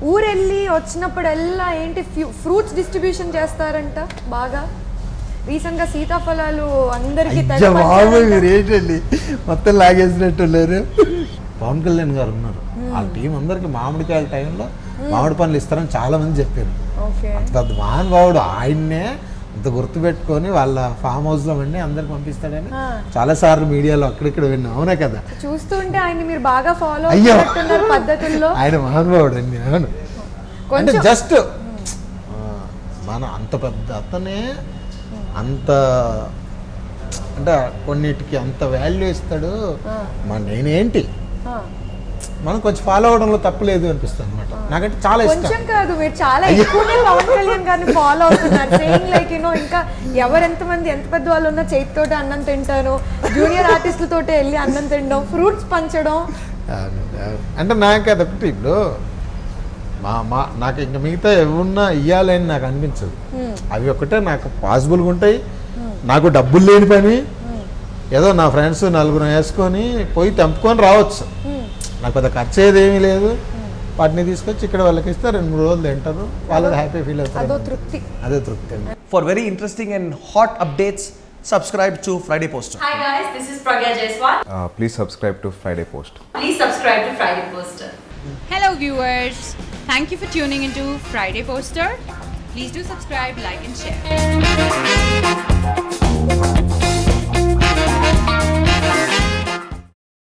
ఊరెళ్ళి వచ్చినప్పుడల్లా ఏంటి fruits distribution చేస్తారంట బాగా. రీసెంట్గా సీతాఫలాలు అందరికీ ఏంటండి మొత్తం లాగేసినట్టున్నారు. పవన్ కళ్యాణ్ గారు ఉన్నారు, వాళ్ళ టీం అందరికి మామిడికాయల టైంలో మామిడి పండ్లు ఇస్తారని చాలా మంది చెప్పారు. అంత పెద్ద మహానుభావుడు, ఆయన్నే అంత గుర్తుపెట్టుకొని వాళ్ళ ఫామ్ హౌస్ లో అన్నీ అందరికి పంపిస్తాడని చాలా సార్లు మీడియాలో అక్కడిక్కడ విన్నాం. అవునా కదా? చూస్తుంటే ఆయన మీరు బాగా ఫాలో అవుతున్నారు పద్ధతుల్లో. ఆయన మహానుభావుడు అండి. అవును, అంటే జస్ట్ మన అంత పెద్ద అతనే అంత అంటే కొన్నిటికి అంత వాల్యూ ఇస్తాడు. నేనేంటి మనం కొంచెం ఫాలో అవడంలో తప్పు లేదు అనిపిస్తుంది అనమాట. నాకంటే చాలా ఇష్టం. కొంచెం కాదు, మీరు చాలా ఎక్కువనే పవన్ కళ్యాణ్ గారిని ఫాలో అవుతున్నారు. సేయింగ్ లైక్ ఇంకా ఎవరెంతమంది ఎంత పెద్ద వాళ్ళు ఉన్నా చేతితోటి అన్నం తింటాను, జూనియర్ ఆర్టిస్టులతోటి వెళ్ళి అన్నం తినడం, ఫ్రూట్స్ పంచడం. అంటే నాకు అదొకటి ఇప్పుడు నాకు ఇంకా మిగతా ఏమన్నా ఇవ్వాలని నాకు అనిపించదు. అవి ఒకటే నాకు పాసిబుల్గా ఉంటాయి. నాకు డబ్బులు లేని పని, ఏదో నా ఫ్రెండ్స్ నలుగురు వేసుకొని పోయి తెంపుకొని రావచ్చు. నాకు పెద్ద ఖర్చు ఏదేమీ లేదు. వాటిని తీసుకొచ్చి ఇక్కడ వాళ్ళకి ఇస్తే 2-3 రోజులు తింటారు, వాళ్ళు హ్యాపీ ఫీల్ అవుతారు. అదే తృప్తి అండి. For very interesting and hot updates, subscribe to Friday Poster. Hi guys, this is Pragya Jaiswal. Please subscribe to Friday Post. Please subscribe to Friday Poster. Hello viewers, thank you for tuning into Friday Poster. Please do subscribe, like and share.